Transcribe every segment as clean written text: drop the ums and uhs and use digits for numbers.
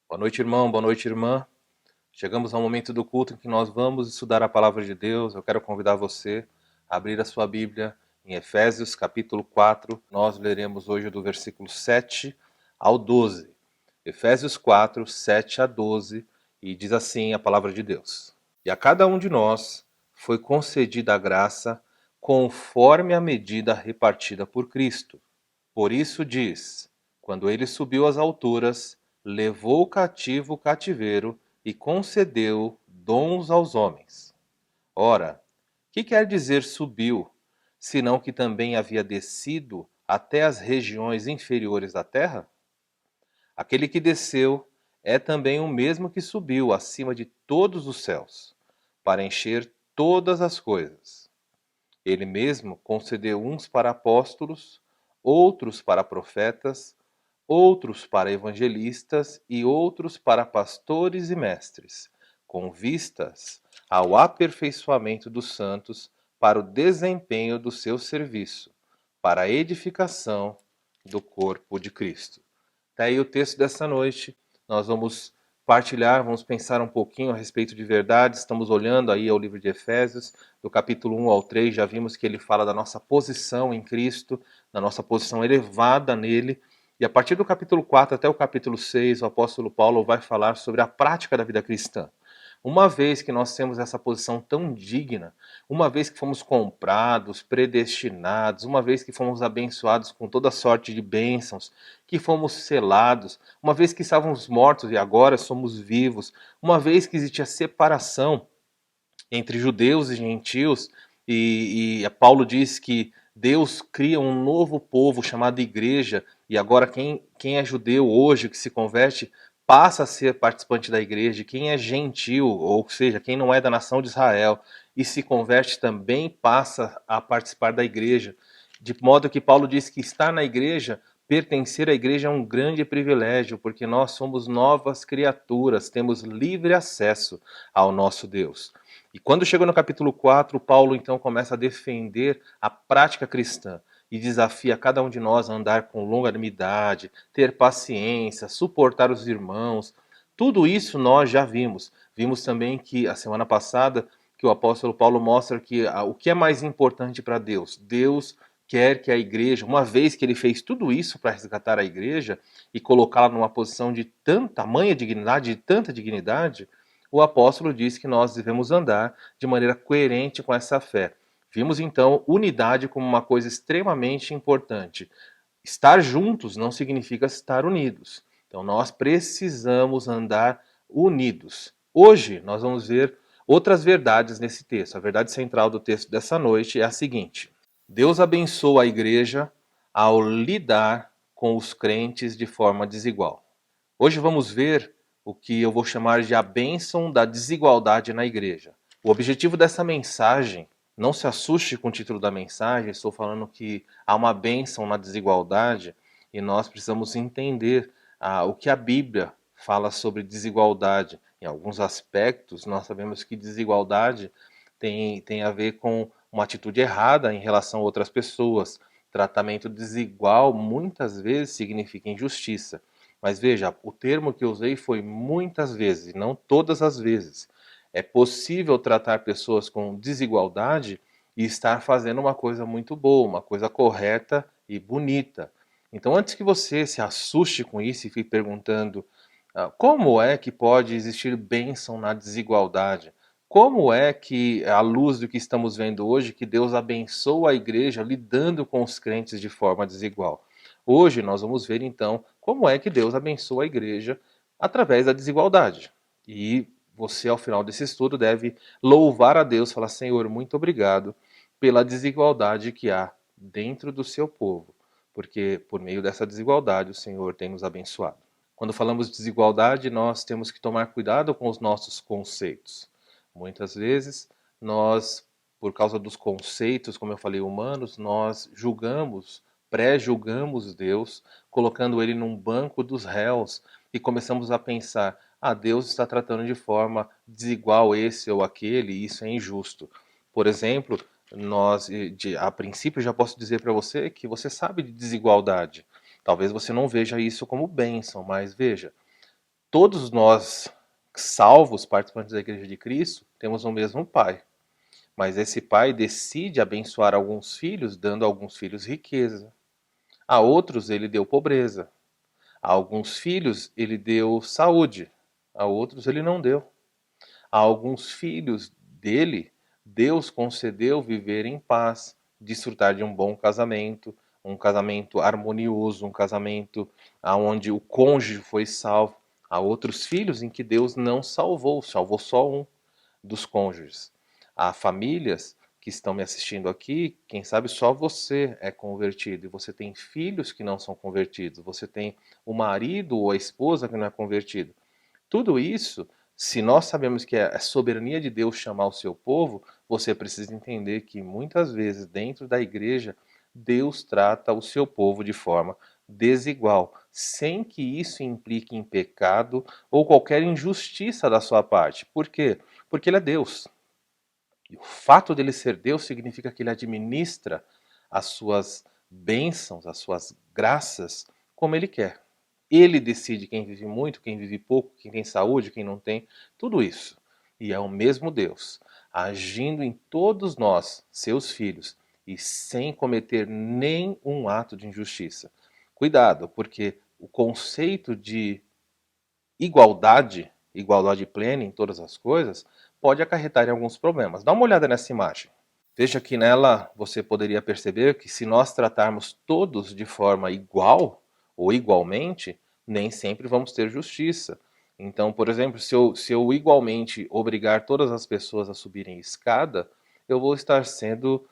Boa noite, irmão. Boa noite, irmã. Chegamos ao momento do culto em que nós vamos estudar a palavra de Deus. Eu quero convidar você a abrir a sua Bíblia em Efésios, capítulo 4. Nós leremos hoje do versículo 7 ao 12. Efésios 4, 7 a 12, e diz assim a palavra de Deus: E a cada um de nós foi concedida a graça conforme a medida repartida por Cristo. Por isso diz: quando ele subiu às alturas, levou cativo o cativeiro e concedeu dons aos homens. Ora, que quer dizer subiu, senão que também havia descido até as regiões inferiores da terra? Aquele que desceu é também o mesmo que subiu acima de todos os céus, para encher todas as coisas. Ele mesmo concedeu uns para apóstolos, outros para profetas, outros para evangelistas e outros para pastores e mestres, com vistas ao aperfeiçoamento dos santos para o desempenho do seu serviço, para a edificação do corpo de Cristo. Tá aí o texto dessa noite. Nós vamos partilhar, vamos pensar um pouquinho a respeito de verdades. Estamos olhando aí ao livro de Efésios, do capítulo 1 ao 3, já vimos que ele fala da nossa posição em Cristo, da nossa posição elevada nele. E a partir do capítulo 4 até o capítulo 6, o apóstolo Paulo vai falar sobre a prática da vida cristã. Uma vez que nós temos essa posição tão digna, uma vez que fomos comprados, predestinados, uma vez que fomos abençoados com toda sorte de bênçãos, que fomos selados, uma vez que estávamos mortos e agora somos vivos, uma vez que existia separação entre judeus e gentios, e Paulo diz que Deus cria um novo povo chamado igreja, e agora quem é judeu hoje, que se converte, passa a ser participante da igreja, quem é gentil, ou seja, quem não é da nação de Israel, e se converte também passa a participar da igreja, de modo que Paulo diz que estar na igreja, pertencer à igreja é um grande privilégio, porque nós somos novas criaturas, temos livre acesso ao nosso Deus. E quando chegou no capítulo 4, Paulo então começa a defender a prática cristã e desafia cada um de nós a andar com longanimidade, ter paciência, suportar os irmãos. Tudo isso nós já vimos. Vimos também que a semana passada que o apóstolo Paulo mostra que o que é mais importante para Deus? Deus quer que a igreja, uma vez que ele fez tudo isso para resgatar a igreja e colocá-la numa posição de tamanha dignidade, de tanta dignidade, o apóstolo diz que nós devemos andar de maneira coerente com essa fé. Vimos então unidade como uma coisa extremamente importante. Estar juntos não significa estar unidos. Então nós precisamos andar unidos. Hoje nós vamos ver outras verdades nesse texto. A verdade central do texto dessa noite é a seguinte: Deus abençoa a igreja ao lidar com os crentes de forma desigual. Hoje vamos ver o que eu vou chamar de a bênção da desigualdade na igreja. O objetivo dessa mensagem, não se assuste com o título da mensagem, estou falando que há uma bênção na desigualdade e nós precisamos entender o que a Bíblia fala sobre desigualdade. Em alguns aspectos, nós sabemos que desigualdade tem a ver com uma atitude errada em relação a outras pessoas. Tratamento desigual muitas vezes significa injustiça. Mas veja, o termo que eu usei foi muitas vezes, não todas as vezes. É possível tratar pessoas com desigualdade e estar fazendo uma coisa muito boa, uma coisa correta e bonita. Então, antes que você se assuste com isso e fique perguntando como é que pode existir bênção na desigualdade? Como é que, à luz do que estamos vendo hoje, que Deus abençoa a igreja lidando com os crentes de forma desigual? Hoje nós vamos ver então como é que Deus abençoa a igreja através da desigualdade. E você, ao final desse estudo, deve louvar a Deus, falar: Senhor, muito obrigado pela desigualdade que há dentro do seu povo, porque por meio dessa desigualdade o Senhor tem nos abençoado. Quando falamos de desigualdade, nós temos que tomar cuidado com os nossos conceitos. Muitas vezes, nós, por causa dos conceitos, como eu falei, humanos, nós julgamos, pré-julgamos Deus, colocando ele num banco dos réus e começamos a pensar: Deus está tratando de forma desigual esse ou aquele, e isso é injusto. Por exemplo, a princípio, já posso dizer para você que você sabe de desigualdade. Talvez você não veja isso como bênção, mas veja, Todos nós, salvos, participantes da Igreja de Cristo, temos o mesmo Pai. Mas esse pai decide abençoar alguns filhos, dando a alguns filhos riqueza. A outros ele deu pobreza. A alguns filhos ele deu saúde. A outros ele não deu. A alguns filhos dele, Deus concedeu viver em paz, desfrutar de um casamento harmonioso, um casamento onde o cônjuge foi salvo. Há outros filhos em que Deus não salvou, salvou só um dos cônjuges. Há famílias que estão me assistindo aqui, quem sabe só você é convertido e você tem filhos que não são convertidos, você tem o marido ou a esposa que não é convertido. Tudo isso, se nós sabemos que é a soberania de Deus chamar o seu povo, você precisa entender que muitas vezes dentro da igreja Deus trata o seu povo de forma desigual, sem que isso implique em pecado ou qualquer injustiça da sua parte. Por quê? Porque ele é Deus. E o fato dele ser Deus significa que ele administra as suas bênçãos, as suas graças, como ele quer. Ele decide quem vive muito, quem vive pouco, quem tem saúde, quem não tem, tudo isso. E é o mesmo Deus, agindo em todos nós, seus filhos, e sem cometer nenhum ato de injustiça. Cuidado, porque o conceito de igualdade, igualdade plena em todas as coisas, pode acarretar em alguns problemas. Dá uma olhada nessa imagem. Veja que nela você poderia perceber que se nós tratarmos todos de forma igual ou igualmente, nem sempre vamos ter justiça. Então, por exemplo, se eu igualmente obrigar todas as pessoas a subirem escada, eu vou estar sendo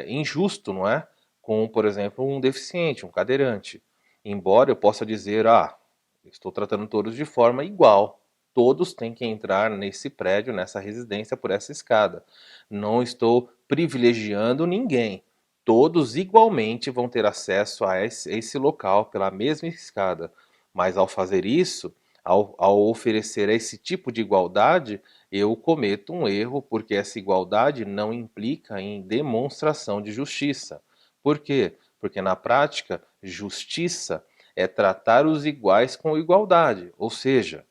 injusto, não é? Com, por exemplo, um deficiente, um cadeirante. Embora eu possa dizer, estou tratando todos de forma igual. Todos têm que entrar nesse prédio, nessa residência, por essa escada. Não estou privilegiando ninguém. Todos igualmente vão ter acesso a esse local pela mesma escada. Mas ao fazer isso, ao oferecer esse tipo de igualdade, eu cometo um erro, porque essa igualdade não implica em demonstração de justiça. Por quê? Porque na prática, justiça é tratar os iguais com igualdade, ou seja,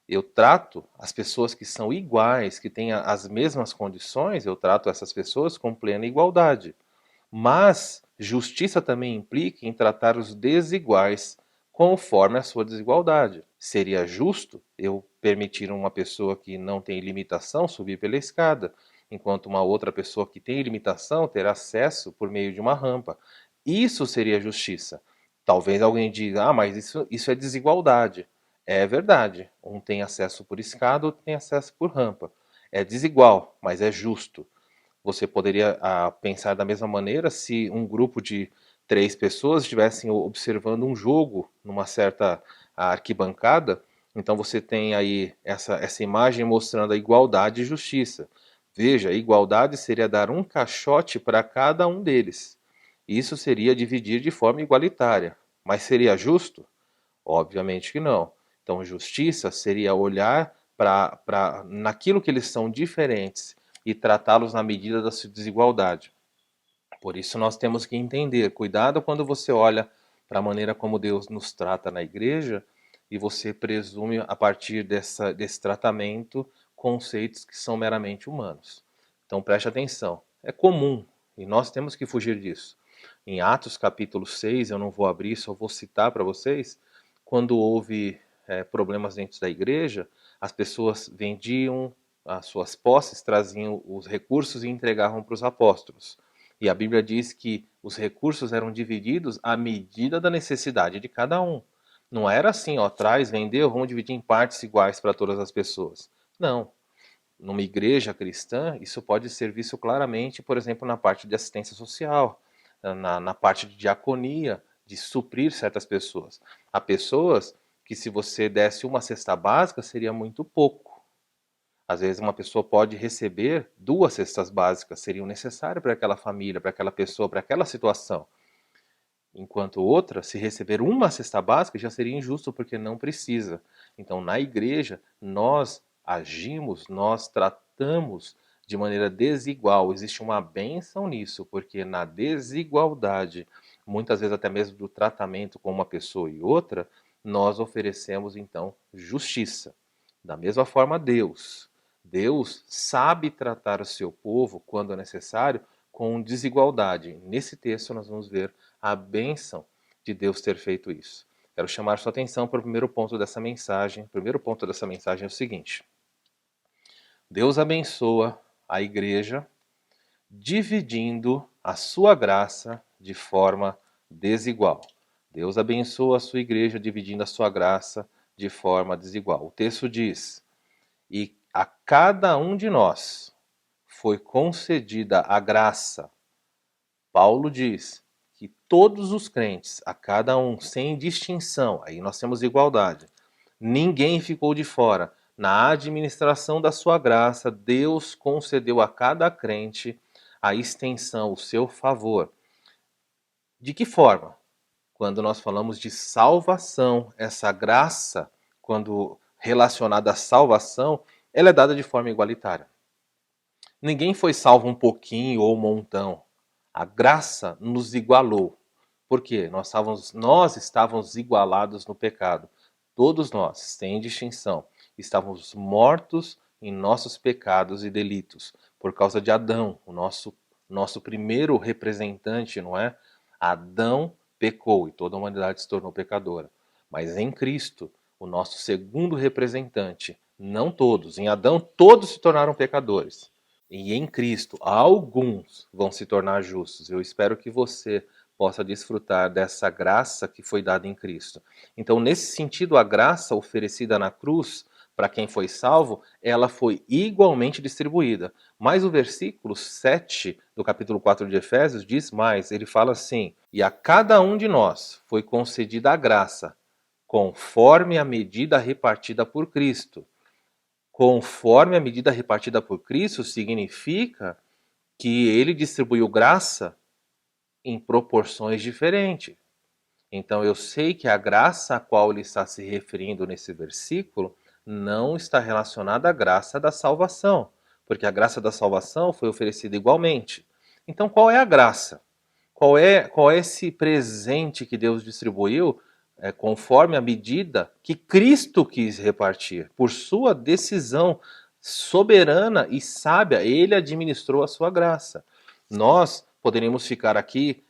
eu trato as pessoas que são iguais, que têm as mesmas condições, eu trato essas pessoas com plena igualdade. Mas justiça também implica em tratar os desiguais conforme a sua desigualdade. Seria justo eu permitir uma pessoa que não tem limitação subir pela escada, enquanto uma outra pessoa que tem limitação ter acesso por meio de uma rampa. Isso seria justiça. Talvez alguém diga, mas isso é desigualdade. É verdade. Um tem acesso por escada, outro tem acesso por rampa. É desigual, mas é justo. Você poderia pensar da mesma maneira se um grupo de 3 pessoas estivessem observando um jogo numa certa arquibancada. Então você tem aí essa imagem mostrando a igualdade e justiça. Veja, a igualdade seria dar um caixote para cada um deles. Isso seria dividir de forma igualitária. Mas seria justo? Obviamente que não. Então, justiça seria olhar para naquilo que eles são diferentes e tratá-los na medida da sua desigualdade. Por isso nós temos que entender, cuidado quando você olha para a maneira como Deus nos trata na igreja e você presume a partir desse tratamento conceitos que são meramente humanos. Então preste atenção, é comum e nós temos que fugir disso. Em Atos capítulo 6, eu não vou abrir, só vou citar para vocês, quando houve problemas dentro da igreja, as pessoas vendiam as suas posses, traziam os recursos e entregavam para os apóstolos. E a Bíblia diz que os recursos eram divididos à medida da necessidade de cada um. Não era assim, traz, vendeu, vamos dividir em partes iguais para todas as pessoas. Não. Numa igreja cristã, isso pode ser visto claramente, por exemplo, na parte de assistência social, na parte de diaconia, de suprir certas pessoas. Há pessoas que, se você desse uma cesta básica, seria muito pouco. Às vezes uma pessoa pode receber 2 cestas básicas, seriam necessárias para aquela família, para aquela pessoa, para aquela situação. Enquanto outra, se receber uma cesta básica, já seria injusto porque não precisa. Então, na igreja, nós agimos, nós tratamos de maneira desigual. Existe uma bênção nisso, porque na desigualdade, muitas vezes até mesmo do tratamento com uma pessoa e outra, nós oferecemos então justiça. Da mesma forma, Deus sabe tratar o seu povo, quando é necessário, com desigualdade. Nesse texto nós vamos ver a bênção de Deus ter feito isso. Quero chamar sua atenção para o primeiro ponto dessa mensagem. O primeiro ponto dessa mensagem é o seguinte: Deus abençoa a igreja dividindo a sua graça de forma desigual. Deus abençoa a sua igreja dividindo a sua graça de forma desigual. O texto diz: e a cada um de nós foi concedida a graça. Paulo diz que todos os crentes, a cada um, sem distinção, aí nós temos igualdade, ninguém ficou de fora. Na administração da sua graça, Deus concedeu a cada crente a extensão, o seu favor. De que forma? Quando nós falamos de salvação, essa graça, quando relacionada à salvação, ela é dada de forma igualitária. Ninguém foi salvo um pouquinho ou um montão. A graça nos igualou. Por quê? Nós estávamos igualados no pecado. Todos nós, sem distinção, estávamos mortos em nossos pecados e delitos, por causa de Adão, o nosso primeiro representante, não é? Adão pecou e toda a humanidade se tornou pecadora. Mas em Cristo, o nosso segundo representante, não todos, em Adão todos se tornaram pecadores. E em Cristo, alguns vão se tornar justos. Eu espero que você possa desfrutar dessa graça que foi dada em Cristo. Então, nesse sentido, a graça oferecida na cruz para quem foi salvo, ela foi igualmente distribuída. Mas o versículo 7 do capítulo 4 de Efésios diz mais, ele fala assim: e a cada um de nós foi concedida a graça, conforme a medida repartida por Cristo. Conforme a medida repartida por Cristo significa que ele distribuiu graça em proporções diferentes. Então eu sei que a graça a qual ele está se referindo nesse versículo não está relacionada à graça da salvação, porque a graça da salvação foi oferecida igualmente. Então qual é a graça? Qual é esse presente que Deus distribuiu conforme a medida que Cristo quis repartir? Por sua decisão soberana e sábia, ele administrou a sua graça. Nós poderíamos ficar aqui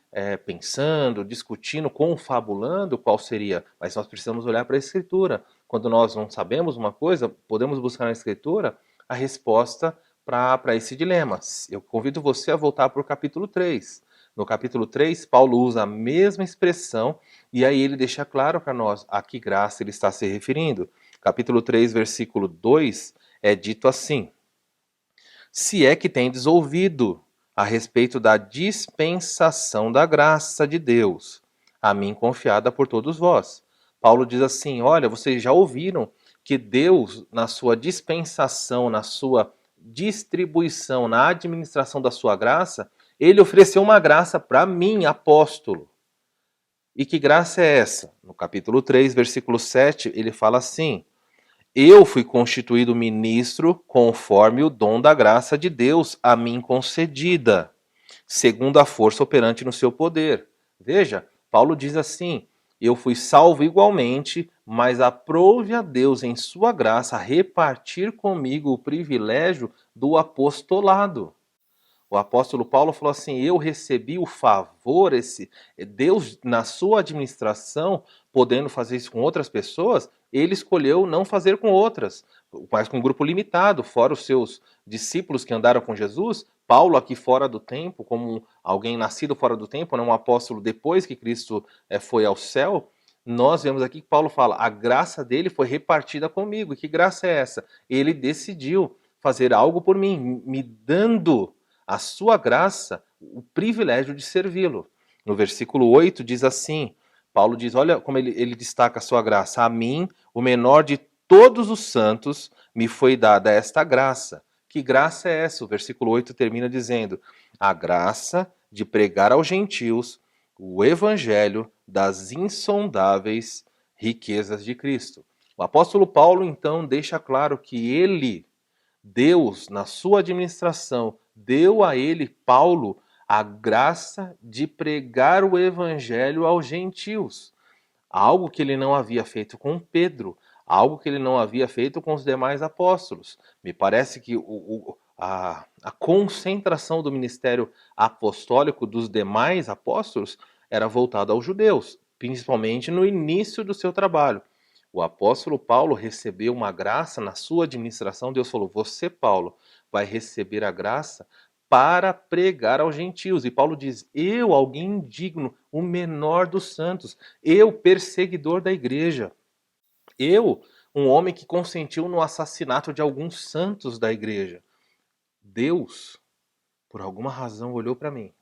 pensando, discutindo, confabulando qual seria, mas nós precisamos olhar para a Escritura. Quando nós não sabemos uma coisa, podemos buscar na Escritura a resposta para esse dilema. Eu convido você a voltar para o capítulo 3. No capítulo 3, Paulo usa a mesma expressão e aí ele deixa claro para nós a que graça ele está se referindo. Capítulo 3, versículo 2, é dito assim: se é que tendes ouvido a respeito da dispensação da graça de Deus, a mim confiada por todos vós. Paulo diz assim: olha, vocês já ouviram que Deus, na sua dispensação, na sua distribuição, na administração da sua graça, ele ofereceu uma graça para mim, apóstolo. E que graça é essa? No capítulo 3, versículo 7, ele fala assim: eu fui constituído ministro conforme o dom da graça de Deus a mim concedida, segundo a força operante no seu poder. Veja, Paulo diz assim: eu fui salvo igualmente, mas aprove a Deus em sua graça repartir comigo o privilégio do apostolado. O apóstolo Paulo falou assim: eu recebi o favor, Deus, na sua administração, podendo fazer isso com outras pessoas, ele escolheu não fazer com outras, mas com um grupo limitado, fora os seus discípulos que andaram com Jesus. Paulo, aqui fora do tempo, como alguém nascido fora do tempo, um apóstolo depois que Cristo foi ao céu, nós vemos aqui que Paulo fala: a graça dele foi repartida comigo. E que graça é essa? Ele decidiu fazer algo por mim, me dando a sua graça, o privilégio de servi-lo. No versículo 8 diz assim, Paulo diz, olha como ele destaca a sua graça: a mim, o menor de todos os santos, me foi dada esta graça. Que graça é essa? O versículo 8 termina dizendo: a graça de pregar aos gentios o evangelho das insondáveis riquezas de Cristo. O apóstolo Paulo, então, deixa claro que ele, Deus, na sua administração, deu a ele, Paulo, a graça de pregar o evangelho aos gentios. algo que ele não havia feito com Pedro, algo que ele não havia feito com os demais apóstolos. Me parece que a concentração do ministério apostólico dos demais apóstolos era voltada aos judeus, principalmente no início do seu trabalho. O apóstolo Paulo recebeu uma graça na sua administração. Deus falou: você, Paulo, vai receber a graça para pregar aos gentios. E Paulo diz: eu, alguém indigno, o menor dos santos, eu, perseguidor da igreja, eu, um homem que consentiu no assassinato de alguns santos da igreja. Deus, por alguma razão, olhou para mim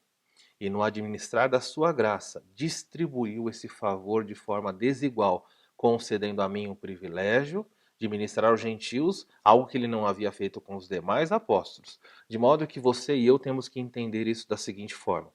e, no administrar da sua graça, distribuiu esse favor de forma desigual, concedendo a mim o privilégio de ministrar aos gentios, algo que ele não havia feito com os demais apóstolos. De modo que você e eu temos que entender isso da seguinte forma: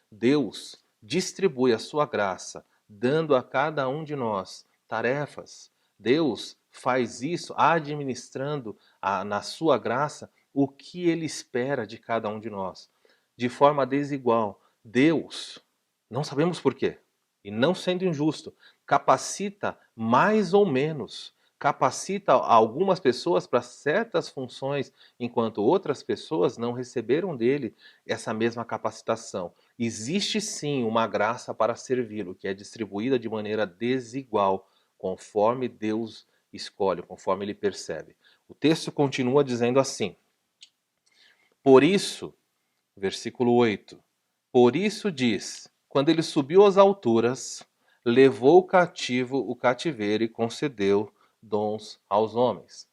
Deus distribui a sua graça, dando a cada um de nós tarefas. Deus faz isso administrando na sua graça o que ele espera de cada um de nós, de forma desigual. Deus, não sabemos por quê, e não sendo injusto, capacita mais ou menos, capacita algumas pessoas para certas funções, enquanto outras pessoas não receberam dele essa mesma capacitação. Existe sim uma graça para servi-lo, que é distribuída de maneira desigual, conforme Deus escolhe, conforme ele percebe. O texto continua dizendo assim: por isso, versículo 8, por isso diz: quando ele subiu às alturas, levou cativo o cativeiro e concedeu dons aos homens.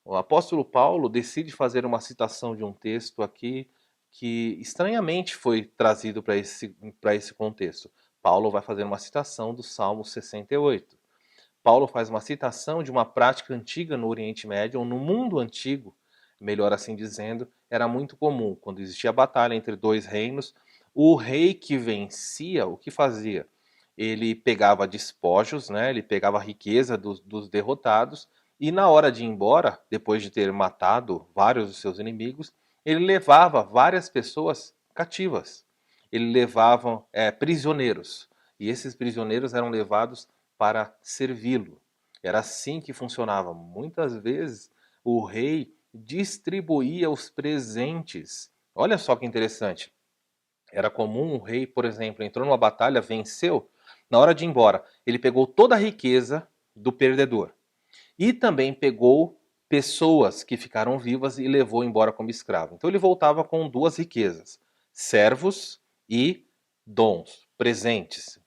O apóstolo Paulo decide fazer uma citação de um texto aqui que estranhamente foi trazido para esse contexto. Paulo vai fazer uma citação do Salmo 68. Paulo faz uma citação de uma prática antiga no Oriente Médio, ou no mundo antigo, melhor assim dizendo, era muito comum. Quando existia batalha entre dois reinos, o rei que vencia, o que fazia? Ele pegava despojos, né? Ele pegava a riqueza dos derrotados, e na hora de ir embora, depois de ter matado vários dos seus inimigos, ele levava várias pessoas cativas. Ele levava prisioneiros, e esses prisioneiros eram levados para servi-lo. Era assim que funcionava. Muitas vezes o rei distribuía os presentes. Olha só que interessante. Era comum o rei, por exemplo, entrou numa batalha, venceu, na hora de ir embora, ele pegou toda a riqueza do perdedor e também pegou pessoas que ficaram vivas e levou embora como escravo. Então ele voltava com duas riquezas: servos e dons, presentes,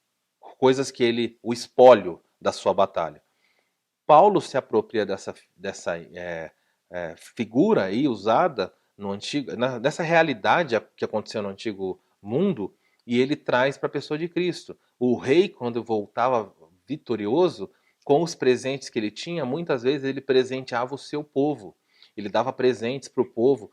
coisas que ele, o espólio da sua batalha. Paulo se apropria dessa figura aí usada no antigo, dessa realidade que aconteceu no antigo mundo, e ele traz para a pessoa de Cristo. O rei, quando voltava vitorioso, com os presentes que ele tinha, muitas vezes ele presenteava o seu povo. Ele dava presentes para o povo.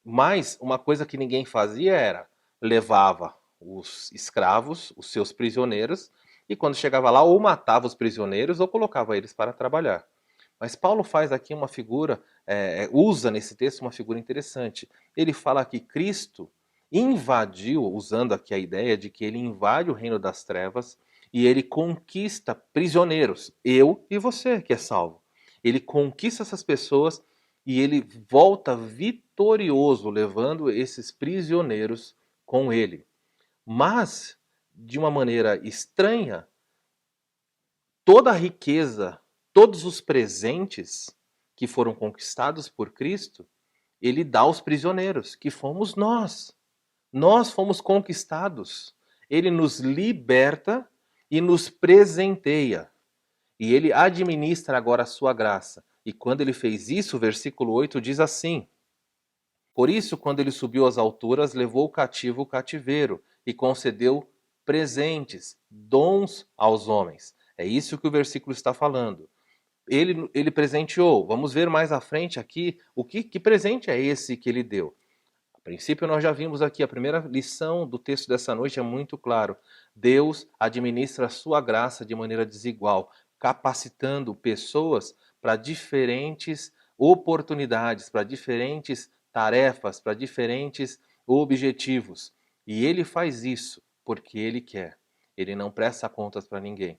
Mas uma coisa que ninguém fazia era levava os escravos, os seus prisioneiros, e quando chegava lá, ou matava os prisioneiros ou colocava eles para trabalhar. Mas Paulo faz aqui uma figura, usa nesse texto uma figura interessante. Ele fala que Cristo invadiu, usando aqui a ideia de que ele invade o reino das trevas e ele conquista prisioneiros, eu e você que é salvo. Ele conquista essas pessoas e ele volta vitorioso, levando esses prisioneiros com ele. Mas, de uma maneira estranha, toda a riqueza, todos os presentes que foram conquistados por Cristo, ele dá aos prisioneiros, que fomos nós. Nós fomos conquistados. Ele nos liberta e nos presenteia. E ele administra agora a sua graça. E quando ele fez isso, o versículo 8 diz assim: por isso, quando ele subiu às alturas, levou cativo o cativeiro e concedeu presentes, dons aos homens. É isso que o versículo está falando. Ele presenteou. Vamos ver mais à frente aqui que presente é esse que ele deu. A princípio, nós já vimos aqui, a primeira lição do texto dessa noite é muito claro. Deus administra a sua graça de maneira desigual, capacitando pessoas para diferentes oportunidades, para diferentes tarefas, para diferentes objetivos. E ele faz isso porque ele quer. Ele não presta contas para ninguém.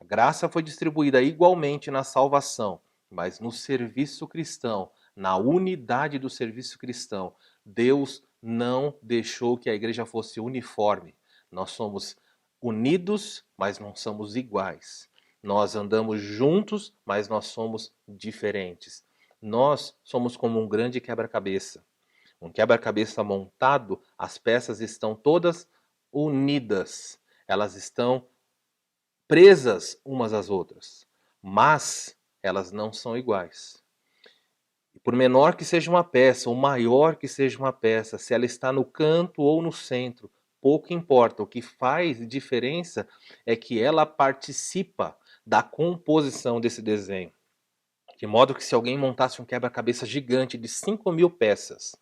A graça foi distribuída igualmente na salvação, mas no serviço cristão, na unidade do serviço cristão, Deus não deixou que a igreja fosse uniforme. Nós somos unidos, mas não somos iguais. Nós andamos juntos, mas nós somos diferentes. Nós somos como um grande quebra-cabeça. Um quebra-cabeça montado, as peças estão todas unidas. Elas estão presas umas às outras, mas elas não são iguais. E por menor que seja uma peça, ou maior que seja uma peça, se ela está no canto ou no centro, pouco importa. O que faz diferença é que ela participa da composição desse desenho. De modo que se alguém montasse um quebra-cabeça gigante de 5.000 peças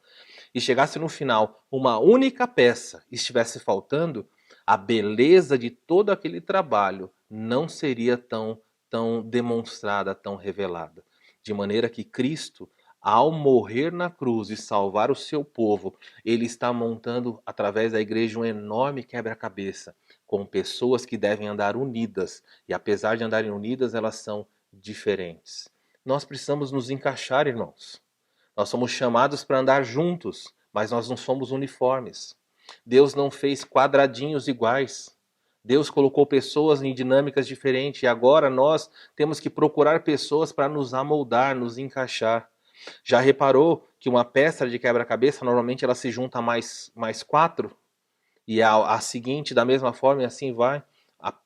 e chegasse no final uma única peça e estivesse faltando, a beleza de todo aquele trabalho não seria tão demonstrada, tão revelada. De maneira que Cristo, ao morrer na cruz e salvar o seu povo, ele está montando através da igreja um enorme quebra-cabeça, com pessoas que devem andar unidas, e apesar de andarem unidas, elas são diferentes. Nós precisamos nos encaixar, irmãos. Nós somos chamados para andar juntos, mas nós não somos uniformes. Deus não fez quadradinhos iguais. Deus colocou pessoas em dinâmicas diferentes e agora nós temos que procurar pessoas para nos amoldar, nos encaixar. Já reparou que uma peça de quebra-cabeça normalmente ela se junta a mais quatro? E a seguinte da mesma forma e assim vai?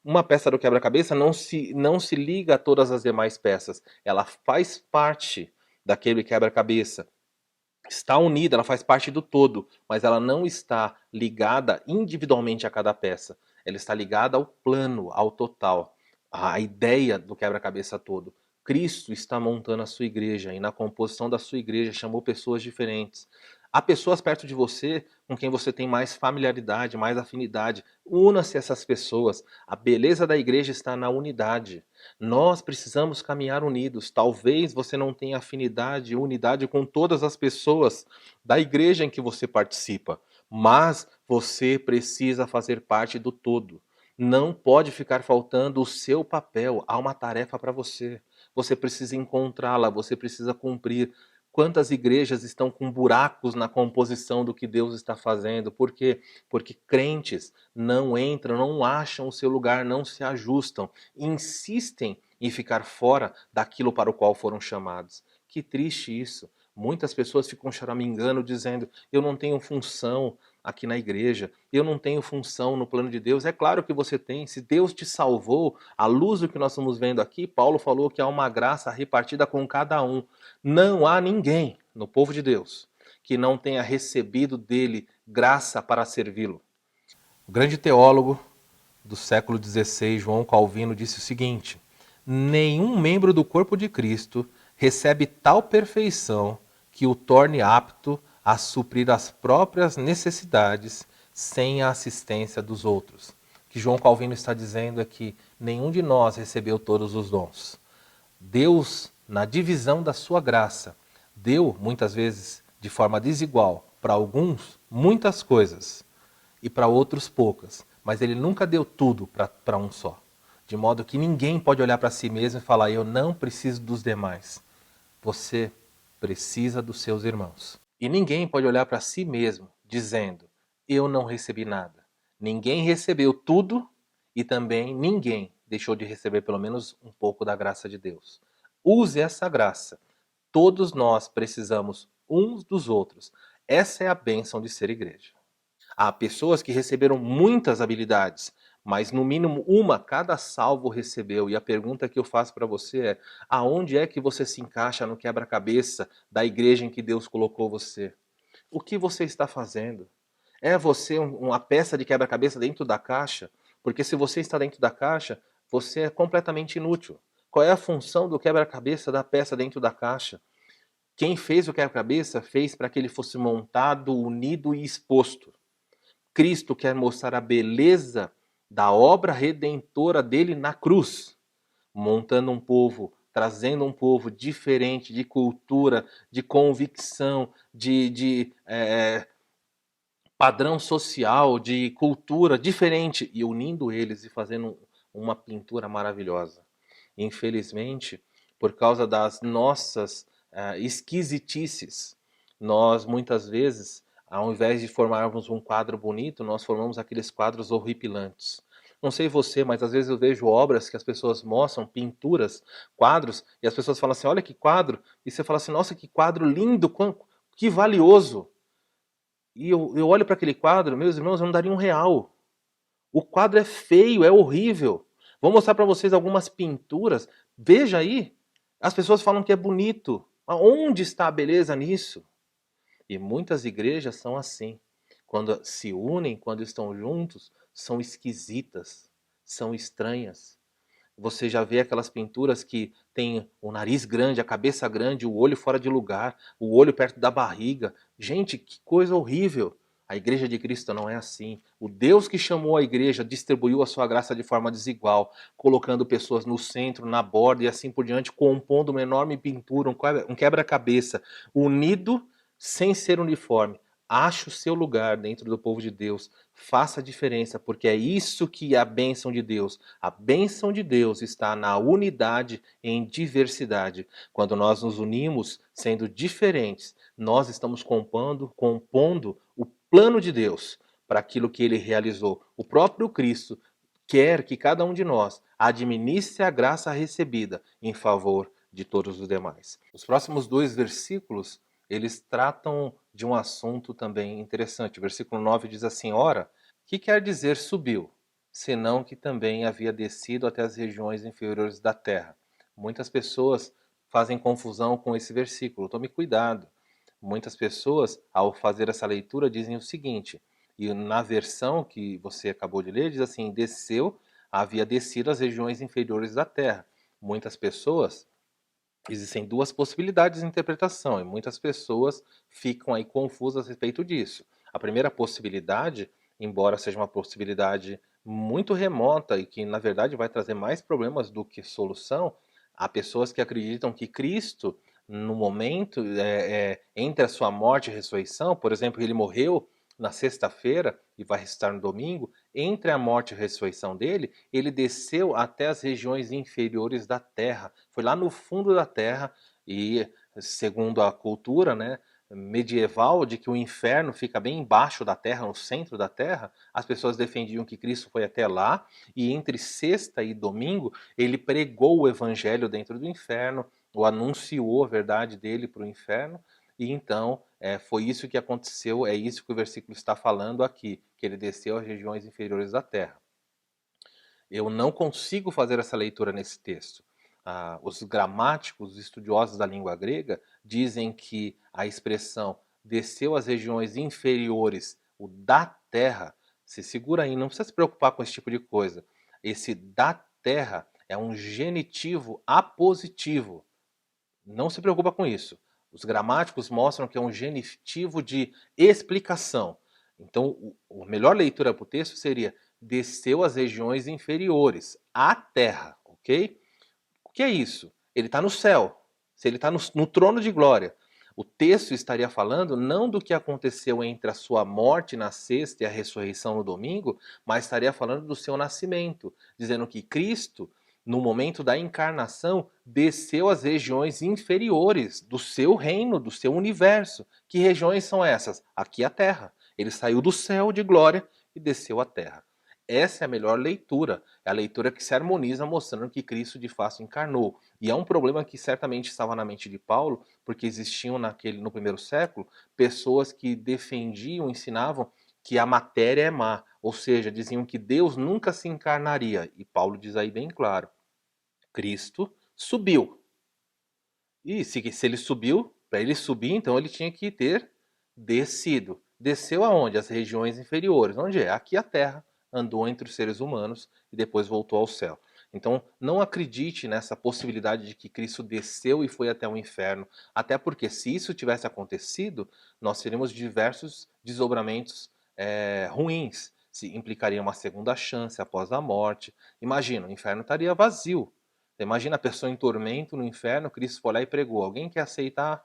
Uma peça do quebra-cabeça não se liga a todas as demais peças. Ela faz parte daquele quebra-cabeça. Está unida, ela faz parte do todo, mas ela não está ligada individualmente a cada peça. Ela está ligada ao plano, ao total, à ideia do quebra-cabeça todo. Cristo está montando a sua igreja e na composição da sua igreja chamou pessoas diferentes. Há pessoas perto de você com quem você tem mais familiaridade, mais afinidade. Una-se a essas pessoas. A beleza da igreja está na unidade. Nós precisamos caminhar unidos. Talvez você não tenha afinidade, unidade com todas as pessoas da igreja em que você participa, mas você precisa fazer parte do todo. Não pode ficar faltando o seu papel. Há uma tarefa para você. Você precisa encontrá-la, você precisa cumprir. Quantas igrejas estão com buracos na composição do que Deus está fazendo? Por quê? Porque crentes não entram, não acham o seu lugar, não se ajustam, insistem em ficar fora daquilo para o qual foram chamados. Que triste isso. Muitas pessoas ficam choramingando dizendo: eu não tenho função aqui na igreja, eu não tenho função no plano de Deus. É claro que você tem. Se Deus te salvou, à luz do que nós estamos vendo aqui, Paulo falou que há uma graça repartida com cada um. Não há ninguém no povo de Deus que não tenha recebido dele graça para servi-lo. O grande teólogo do século XVI, João Calvino, disse o seguinte: nenhum membro do corpo de Cristo recebe tal perfeição que o torne apto a suprir as próprias necessidades sem a assistência dos outros. O que João Calvino está dizendo é que nenhum de nós recebeu todos os dons. Deus, na divisão da sua graça, deu, muitas vezes, de forma desigual, para alguns, muitas coisas e para outros poucas. Mas ele nunca deu tudo para um só. De modo que ninguém pode olhar para si mesmo e falar: eu não preciso dos demais. Você precisa dos seus irmãos. E ninguém pode olhar para si mesmo dizendo: eu não recebi nada. Ninguém recebeu tudo e também ninguém deixou de receber pelo menos um pouco da graça de Deus. Use essa graça. Todos nós precisamos uns dos outros. Essa é a bênção de ser igreja. Há pessoas que receberam muitas habilidades, mas no mínimo uma cada salvo recebeu. E a pergunta que eu faço para você é: aonde é que você se encaixa no quebra-cabeça da igreja em que Deus colocou você? O que você está fazendo? É você uma peça de quebra-cabeça dentro da caixa? Porque se você está dentro da caixa, você é completamente inútil. Qual é a função do quebra-cabeça da peça dentro da caixa? Quem fez o quebra-cabeça fez para que ele fosse montado, unido e exposto. Cristo quer mostrar a beleza da obra redentora dele na cruz, montando um povo, trazendo um povo diferente de cultura, de convicção, de padrão social, de cultura diferente, e unindo eles e fazendo uma pintura maravilhosa. Infelizmente, por causa das nossas esquisitices, nós muitas vezes, ao invés de formarmos um quadro bonito, nós formamos aqueles quadros horripilantes. Não sei você, mas às vezes eu vejo obras que as pessoas mostram, pinturas, quadros, e as pessoas falam assim, olha que quadro, e você fala assim, nossa, que quadro lindo, que valioso. E eu olho para aquele quadro, meus irmãos, eu não daria R$ 1. O quadro é feio, é horrível. Vou mostrar para vocês algumas pinturas. Veja aí. As pessoas falam que é bonito. Onde está a beleza nisso? E muitas igrejas são assim. Quando se unem, quando estão juntos, são esquisitas, são estranhas. Você já vê aquelas pinturas que tem o nariz grande, a cabeça grande, o olho fora de lugar, o olho perto da barriga. Gente, que coisa horrível. A igreja de Cristo não é assim. O Deus que chamou a igreja distribuiu a sua graça de forma desigual, colocando pessoas no centro, na borda e assim por diante, compondo uma enorme pintura, um quebra-cabeça, unido sem ser uniforme. Ache o seu lugar dentro do povo de Deus. Faça a diferença, porque é isso que é a bênção de Deus. A bênção de Deus está na unidade em diversidade. Quando nós nos unimos, sendo diferentes, nós estamos compondo o plano de Deus para aquilo que ele realizou. O próprio Cristo quer que cada um de nós administre a graça recebida em favor de todos os demais. Os próximos 2 versículos, eles tratam de um assunto também interessante. O versículo 9 diz assim, ora, que quer dizer subiu? Senão que também havia descido até as regiões inferiores da terra. Muitas pessoas fazem confusão com esse versículo. Tome cuidado. Muitas pessoas, ao fazer essa leitura, dizem o seguinte, e na versão que você acabou de ler, diz assim, desceu, havia descido às regiões inferiores da terra. Muitas pessoas, existem 2 possibilidades de interpretação, e muitas pessoas ficam aí confusas a respeito disso. A primeira possibilidade, embora seja uma possibilidade muito remota e que na verdade vai trazer mais problemas do que solução, há pessoas que acreditam que Cristo, no momento entre a sua morte e ressurreição, por exemplo, ele morreu na sexta-feira e vai ressuscitar no domingo, entre a morte e a ressurreição dele, ele desceu até as regiões inferiores da terra, foi lá no fundo da terra e, segundo a cultura, né, medieval, de que o inferno fica bem embaixo da terra, no centro da terra, as pessoas defendiam que Cristo foi até lá e entre sexta e domingo ele pregou o evangelho dentro do inferno, ou anunciou a verdade dele para o inferno, e então foi isso que aconteceu, é isso que o versículo está falando aqui, que ele desceu às regiões inferiores da terra. Eu não consigo fazer essa leitura nesse texto. Os gramáticos, os estudiosos da língua grega, dizem que a expressão desceu às regiões inferiores, o da terra, se segura aí, não precisa se preocupar com esse tipo de coisa. Esse da terra é um genitivo apositivo. Não se preocupa com isso. Os gramáticos mostram que é um genitivo de explicação. Então, a melhor leitura para o texto seria desceu às regiões inferiores, à terra, ok? O que é isso? Ele está no céu. Se ele está no trono de glória, o texto estaria falando não do que aconteceu entre a sua morte na sexta e a ressurreição no domingo, mas estaria falando do seu nascimento, dizendo que Cristo, no momento da encarnação, desceu às regiões inferiores do seu reino, do seu universo. Que regiões são essas? Aqui a terra. Ele saiu do céu de glória e desceu à terra. Essa é a melhor leitura, é a leitura que se harmoniza mostrando que Cristo de fato encarnou. E é um problema que certamente estava na mente de Paulo, porque existiam no primeiro século pessoas que defendiam, ensinavam que a matéria é má, ou seja, diziam que Deus nunca se encarnaria. E Paulo diz aí bem claro, Cristo subiu. E se ele subiu, para ele subir, então ele tinha que ter descido. Desceu aonde? As regiões inferiores. Onde é? Aqui a terra. Andou entre os seres humanos e depois voltou ao céu. Então, não acredite nessa possibilidade de que Cristo desceu e foi até o inferno. Até porque, se isso tivesse acontecido, nós teríamos diversos desdobramentos ruins. Se implicaria uma segunda chance após a morte. Imagina, o inferno estaria vazio. Imagina a pessoa em tormento no inferno, Cristo foi lá e pregou. Alguém quer aceitar?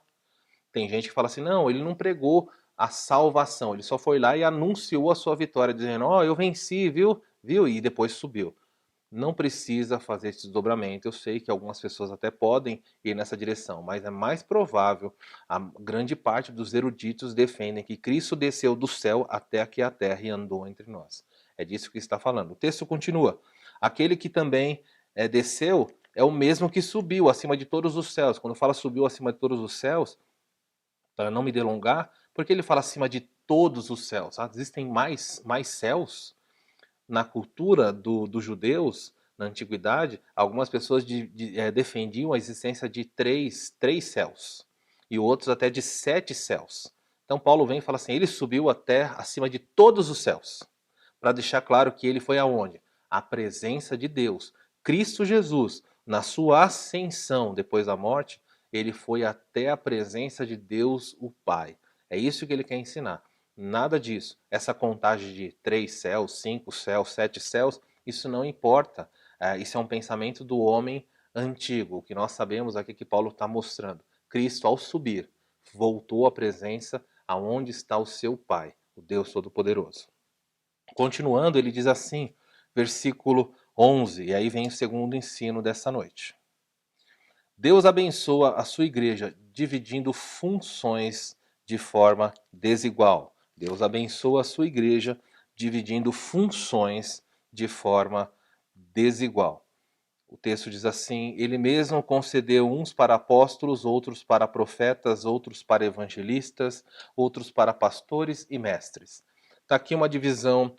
Tem gente que fala assim, não, ele não pregou a salvação, ele só foi lá e anunciou a sua vitória, dizendo, ó, eu venci, viu? Viu? E depois subiu. não precisa fazer esse desdobramento. Eu sei que algumas pessoas até podem ir nessa direção, mas é mais provável, a grande parte dos eruditos defendem que Cristo desceu do céu até aqui a terra e andou entre nós. É disso que está falando. O texto continua. Aquele que também desceu é o mesmo que subiu acima de todos os céus. Quando fala subiu acima de todos os céus, para não me delongar, porque ele fala acima de todos os céus. Existem mais céus? Na cultura dos judeus, na antiguidade, algumas pessoas defendiam a existência de três céus, e outros até de 7 céus. Então Paulo vem e fala assim, ele subiu até acima de todos os céus, para deixar claro que ele foi aonde? A presença de Deus. Cristo Jesus, na sua ascensão depois da morte, ele foi até a presença de Deus o Pai. É isso que ele quer ensinar. Nada disso. Essa contagem de 3 céus, 5 céus, 7 céus, isso não importa. Isso é um pensamento do homem antigo. O que nós sabemos aqui que Paulo está mostrando. Cristo, ao subir, voltou à presença aonde está o seu Pai, o Deus Todo-Poderoso. Continuando, ele diz assim, versículo 11, e aí vem o segundo ensino dessa noite. Deus abençoa a sua igreja dividindo funções de forma desigual. Deus abençoa a sua igreja dividindo funções de forma desigual. O texto diz assim, ele mesmo concedeu uns para apóstolos, outros para profetas, outros para evangelistas, outros para pastores e mestres. Está aqui uma divisão,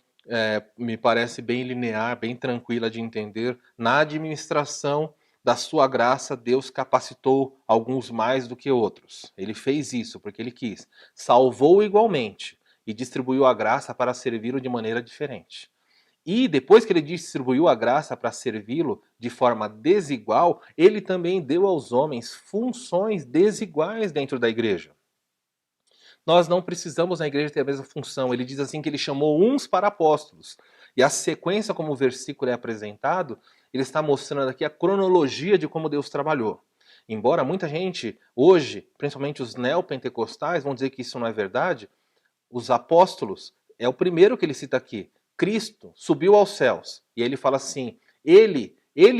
me parece bem linear, bem tranquila de entender. Na administração da sua graça, Deus capacitou alguns mais do que outros. Ele fez isso porque ele quis. Salvou igualmente e distribuiu a graça para servi-lo de maneira diferente. E depois que ele distribuiu a graça para servi-lo de forma desigual, ele também deu aos homens funções desiguais dentro da igreja. Nós não precisamos na igreja ter a mesma função. Ele diz assim que ele chamou uns para apóstolos. E a sequência como o versículo é apresentado, ele está mostrando aqui a cronologia de como Deus trabalhou. Embora muita gente hoje, principalmente os neopentecostais, vão dizer que isso não é verdade, os apóstolos, é o primeiro que ele cita aqui. Cristo subiu aos céus. E ele fala assim, ele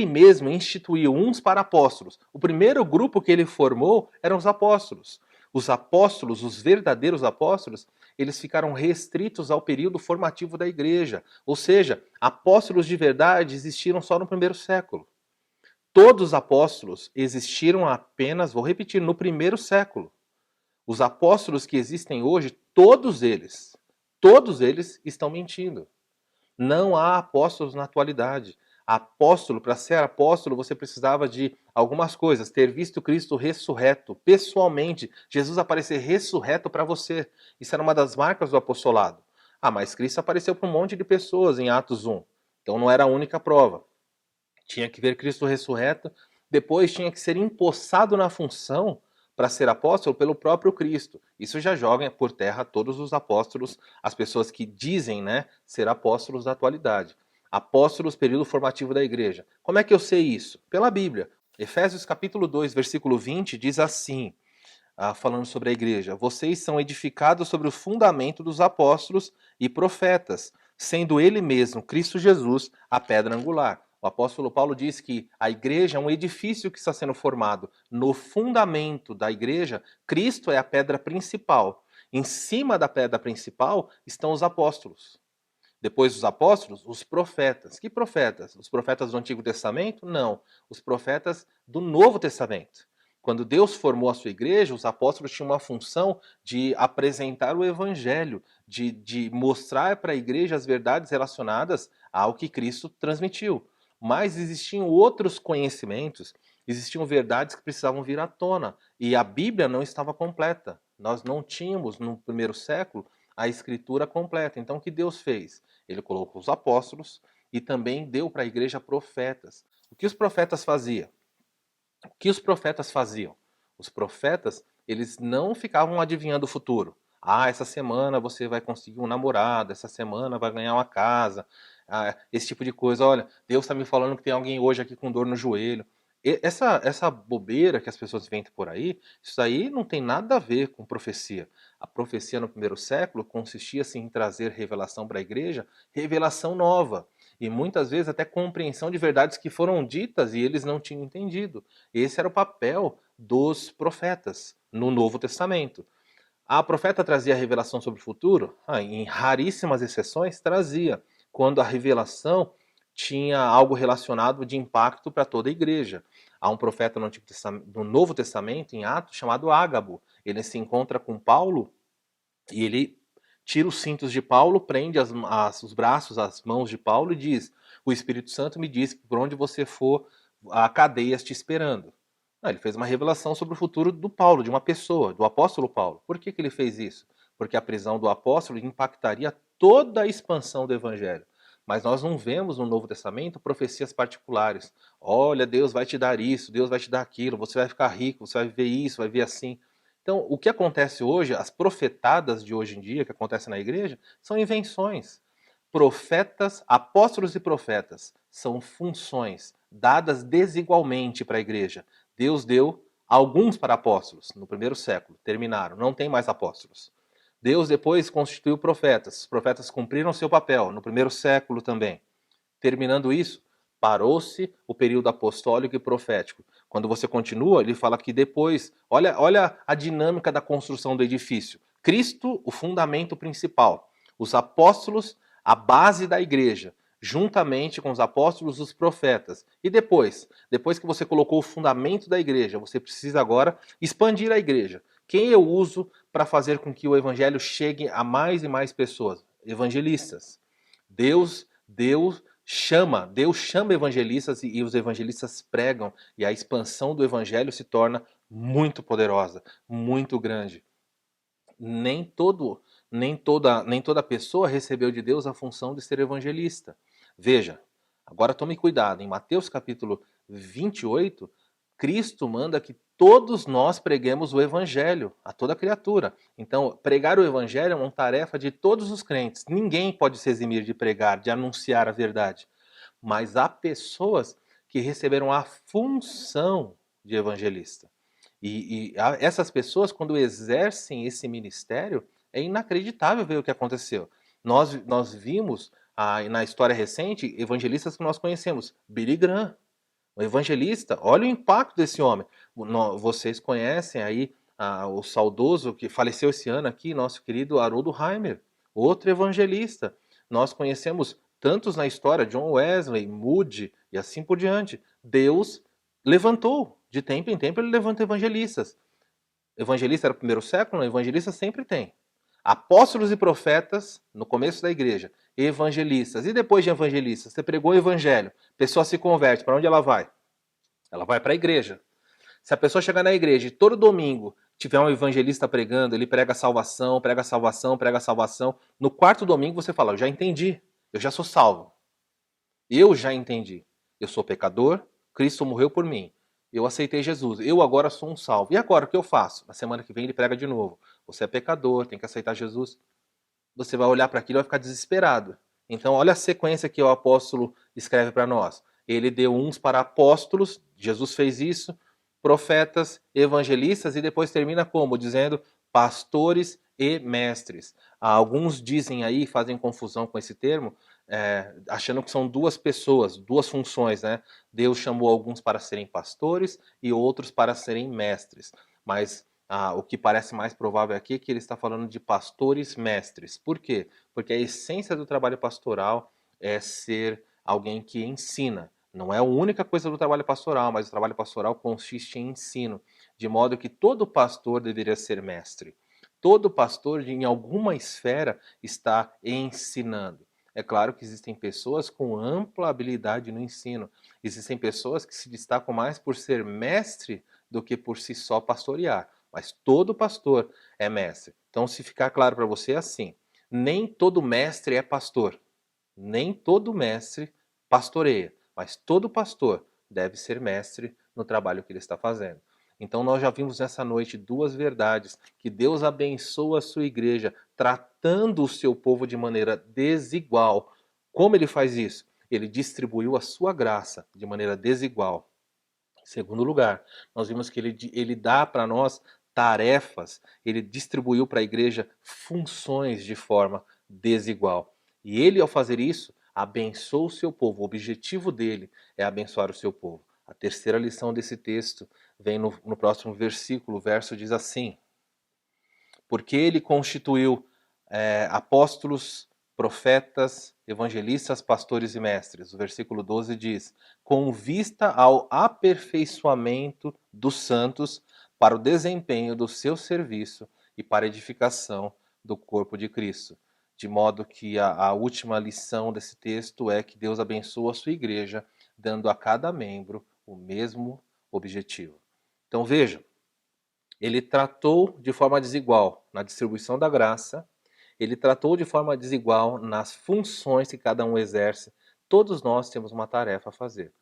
mesmo instituiu uns para apóstolos. O primeiro grupo que ele formou eram os apóstolos. Os apóstolos, os verdadeiros apóstolos, eles ficaram restritos ao período formativo da igreja. Ou seja, apóstolos de verdade existiram só no primeiro século. Todos os apóstolos existiram apenas, vou repetir, no primeiro século. Os apóstolos que existem hoje, todos eles estão mentindo. Não há apóstolos na atualidade. Apóstolo, para ser apóstolo, você precisava de algumas coisas. Ter visto Cristo ressurreto, pessoalmente. Jesus aparecer ressurreto para você. Isso era uma das marcas do apostolado. Ah, mas Cristo apareceu para um monte de pessoas em Atos 1. Então não era a única prova. Tinha que ver Cristo ressurreto. Depois tinha que ser empossado na função para ser apóstolo pelo próprio Cristo. Isso já joga por terra todos os apóstolos, as pessoas que dizem, né, ser apóstolos da atualidade. Apóstolos, período formativo da igreja. Como é que eu sei isso? Pela Bíblia. Efésios capítulo 2, versículo 20 diz assim, falando sobre a igreja: vocês são edificados sobre o fundamento dos apóstolos e profetas, sendo ele mesmo, Cristo Jesus, a pedra angular. O apóstolo Paulo diz que a igreja é um edifício que está sendo formado. No fundamento da igreja, Cristo é a pedra principal. Em cima da pedra principal estão os apóstolos. Depois dos apóstolos, os profetas. Que profetas? Os profetas do Antigo Testamento? Não. Os profetas do Novo Testamento. Quando Deus formou a sua igreja, os apóstolos tinham uma função de apresentar o evangelho, de mostrar para a igreja as verdades relacionadas ao que Cristo transmitiu. Mas existiam outros conhecimentos, existiam verdades que precisavam vir à tona. E a Bíblia não estava completa. Nós não tínhamos, no primeiro século, a escritura completa. Então o que Deus fez? Ele colocou os apóstolos e também deu para a igreja profetas. O que os profetas faziam? O que os profetas faziam? Os profetas, eles não ficavam adivinhando o futuro. Ah, essa semana você vai conseguir um namorado, essa semana vai ganhar uma casa, esse tipo de coisa. Olha, Deus está me falando que tem alguém hoje aqui com dor no joelho. Essa bobeira que as pessoas inventam por aí, isso aí não tem nada a ver com profecia. A profecia no primeiro século consistia assim, em trazer revelação para a igreja, revelação nova. e muitas vezes até compreensão de verdades que foram ditas e eles não tinham entendido. Esse era o papel dos profetas no Novo Testamento. A profeta trazia revelação sobre o futuro? Em raríssimas exceções trazia, quando a revelação tinha algo relacionado de impacto para toda a igreja. Há um profeta no Novo Testamento, em Atos, chamado Ágabo. Ele se encontra com Paulo e ele tira os cintos de Paulo, prende os braços, as mãos de Paulo e diz: o Espírito Santo me disse que por onde você for, há cadeias te esperando. Ele fez uma revelação sobre o futuro do Paulo, de uma pessoa, do apóstolo Paulo. Por que ele fez isso? Porque a prisão do apóstolo impactaria toda a expansão do evangelho. Mas nós não vemos no Novo Testamento profecias particulares. Olha, Deus vai te dar isso, Deus vai te dar aquilo, você vai ficar rico, você vai viver isso, vai viver assim. Então, o que acontece hoje, as profetadas de hoje em dia, que acontecem na igreja, são invenções. Profetas, apóstolos e profetas são funções dadas desigualmente para a igreja. Deus deu alguns para apóstolos no primeiro século, terminaram, não tem mais apóstolos. Deus depois constituiu profetas, os profetas cumpriram seu papel no primeiro século também. Terminando isso, parou-se o período apostólico e profético. Quando você continua, ele fala que depois, olha a dinâmica da construção do edifício. Cristo, o fundamento principal. Os apóstolos, a base da igreja. Juntamente com os apóstolos, os profetas. E depois que você colocou o fundamento da igreja, você precisa agora expandir a igreja. Quem eu uso para fazer com que o evangelho chegue a mais e mais pessoas? Evangelistas. Deus chama evangelistas e os evangelistas pregam e a expansão do evangelho se torna muito poderosa, muito grande. Nem toda pessoa recebeu de Deus a função de ser evangelista. Veja, agora tome cuidado, em Mateus capítulo 28, Cristo manda que todos nós preguemos o evangelho a toda criatura. Então, pregar o evangelho é uma tarefa de todos os crentes. Ninguém pode se eximir de pregar, de anunciar a verdade. Mas há pessoas que receberam a função de evangelista. E essas pessoas, quando exercem esse ministério, é inacreditável ver o que aconteceu. Nós vimos na história recente evangelistas que nós conhecemos. Billy Graham, um evangelista. Olha o impacto desse homem. Vocês conhecem aí o saudoso que faleceu esse ano aqui, nosso querido Haroldo Heimer, outro evangelista. Nós conhecemos tantos na história, John Wesley, Moody e assim por diante. Deus levantou, de tempo em tempo ele levanta evangelistas. Evangelista era o primeiro século, evangelista sempre tem. Apóstolos e profetas no começo da igreja, evangelistas. E depois de evangelistas, você pregou o evangelho, a pessoa se converte, para onde ela vai? Ela vai para a igreja. Se a pessoa chegar na igreja e todo domingo tiver um evangelista pregando, ele prega salvação, prega salvação, prega salvação. No quarto domingo você fala: eu já entendi, eu já sou salvo. Eu já entendi. Eu sou pecador, Cristo morreu por mim. Eu aceitei Jesus, eu agora sou um salvo. E agora, o que eu faço? Na semana que vem ele prega de novo. Você é pecador, tem que aceitar Jesus. Você vai olhar para aquilo e vai ficar desesperado. Então, olha a sequência que o apóstolo escreve para nós. Ele deu uns para apóstolos, Jesus fez isso, profetas, evangelistas, e depois termina como? Dizendo pastores e mestres. Alguns dizem aí, fazem confusão com esse termo, achando que são duas pessoas, duas funções, né? Deus chamou alguns para serem pastores e outros para serem mestres. Mas o que parece mais provável aqui é que ele está falando de pastores mestres. Por quê? Porque a essência do trabalho pastoral é ser alguém que ensina. Não é a única coisa do trabalho pastoral, mas o trabalho pastoral consiste em ensino, de modo que todo pastor deveria ser mestre. Todo pastor, em alguma esfera, está ensinando. É claro que existem pessoas com ampla habilidade no ensino. Existem pessoas que se destacam mais por ser mestre do que por si só pastorear. Mas todo pastor é mestre. Então, se ficar claro para você, é assim: nem todo mestre é pastor. Nem todo mestre pastoreia. Mas todo pastor deve ser mestre no trabalho que ele está fazendo. Então nós já vimos nessa noite duas verdades: que Deus abençoa a sua igreja, tratando o seu povo de maneira desigual. Como ele faz isso? Ele distribuiu a sua graça de maneira desigual. Em segundo lugar, nós vimos que ele dá para nós tarefas, ele distribuiu para a igreja funções de forma desigual. E ele, ao fazer isso, abençoa o seu povo. O objetivo dele é abençoar o seu povo. A terceira lição desse texto vem no próximo versículo. O verso diz assim: porque ele constituiu apóstolos, profetas, evangelistas, pastores e mestres. O versículo 12 diz: com vista ao aperfeiçoamento dos santos para o desempenho do seu serviço e para a edificação do corpo de Cristo. De modo que a última lição desse texto é que Deus abençoa a sua igreja, dando a cada membro o mesmo objetivo. Então veja, ele tratou de forma desigual na distribuição da graça, ele tratou de forma desigual nas funções que cada um exerce. Todos nós temos uma tarefa a fazer.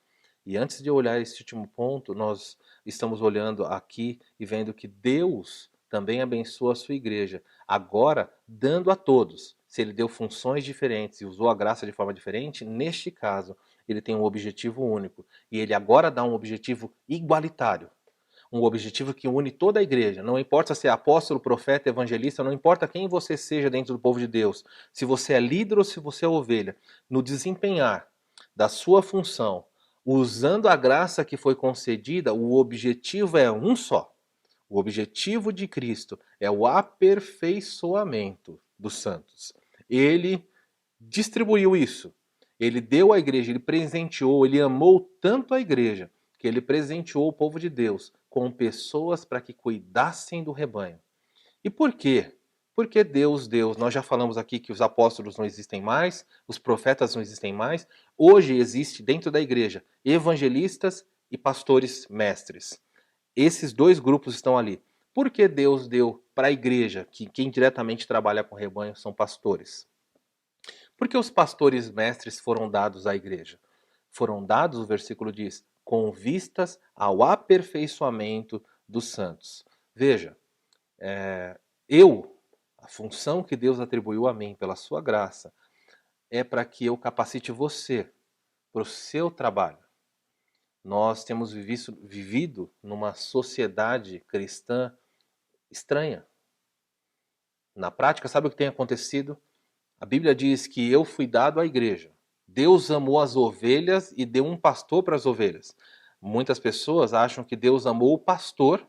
E antes de olhar esse último ponto, nós estamos olhando aqui e vendo que Deus também abençoa a sua igreja, agora dando a todos. Se ele deu funções diferentes e usou a graça de forma diferente, neste caso, ele tem um objetivo único. E ele agora dá um objetivo igualitário. Um objetivo que une toda a igreja. Não importa se é apóstolo, profeta, evangelista, não importa quem você seja dentro do povo de Deus. Se você é líder ou se você é ovelha, no desempenhar da sua função, usando a graça que foi concedida, o objetivo é um só. O objetivo de Cristo é o aperfeiçoamento dos santos. Ele distribuiu isso. Ele deu à igreja, ele presenteou, ele amou tanto a igreja que ele presenteou o povo de Deus com pessoas para que cuidassem do rebanho. E por quê? Porque Deus, nós já falamos aqui que os apóstolos não existem mais, os profetas não existem mais. Hoje existe dentro da igreja evangelistas e pastores mestres. Esses dois grupos estão ali. Por que Deus deu para a igreja, que quem diretamente trabalha com rebanho são pastores? Porque os pastores mestres foram dados à igreja? Foram dados, o versículo diz, com vistas ao aperfeiçoamento dos santos. Veja, a função que Deus atribuiu a mim pela sua graça, é para que eu capacite você para o seu trabalho. Nós temos vivido numa sociedade cristã estranha. Na prática, sabe o que tem acontecido? A Bíblia diz que eu fui dado à igreja. Deus amou as ovelhas e deu um pastor para as ovelhas. Muitas pessoas acham que Deus amou o pastor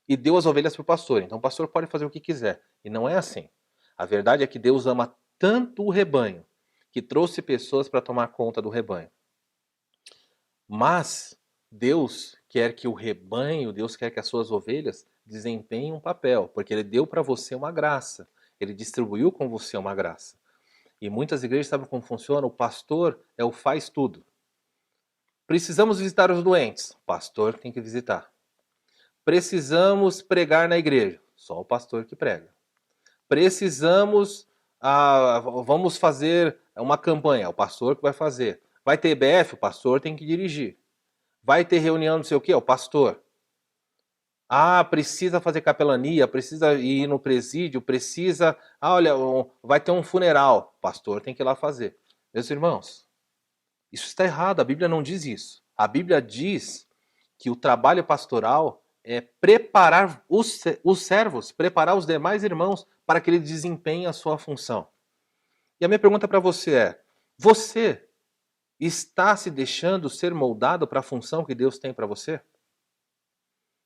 e deu as ovelhas para o pastor. Então o pastor pode fazer o que quiser. E não é assim. A verdade é que Deus ama tanto o rebanho que trouxe pessoas para tomar conta do rebanho. Mas Deus quer que o rebanho, Deus quer que as suas ovelhas desempenhem um papel, porque Ele deu para você uma graça. Ele distribuiu com você uma graça. E muitas igrejas sabem como funciona? O pastor é o faz tudo. Precisamos visitar os doentes. O pastor tem que visitar. Precisamos pregar na igreja. Só o pastor que prega. Precisamos, vamos fazer uma campanha. O pastor que vai fazer. Vai ter EBF? O pastor tem que dirigir. Vai ter reunião não sei o quê? O pastor. Precisa fazer capelania, precisa ir no presídio, precisa... olha, vai ter um funeral. O pastor tem que ir lá fazer. Meus irmãos, isso está errado, a Bíblia não diz isso. A Bíblia diz que o trabalho pastoral é preparar os servos, preparar os demais irmãos para que eles desempenhem a sua função. E a minha pergunta para você é, você está se deixando ser moldado para a função que Deus tem para você?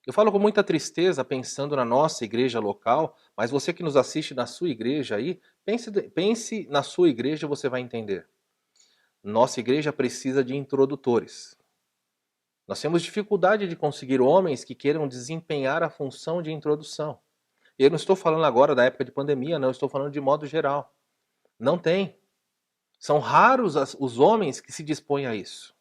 Eu falo com muita tristeza pensando na nossa igreja local, mas você que nos assiste na sua igreja aí, pense na sua igreja e você vai entender. Nossa igreja precisa de introdutores. Nós temos dificuldade de conseguir homens que queiram desempenhar a função de introdução. Eu não estou falando agora da época de pandemia, não, eu estou falando de modo geral. Não tem. São raros os homens que se dispõem a isso.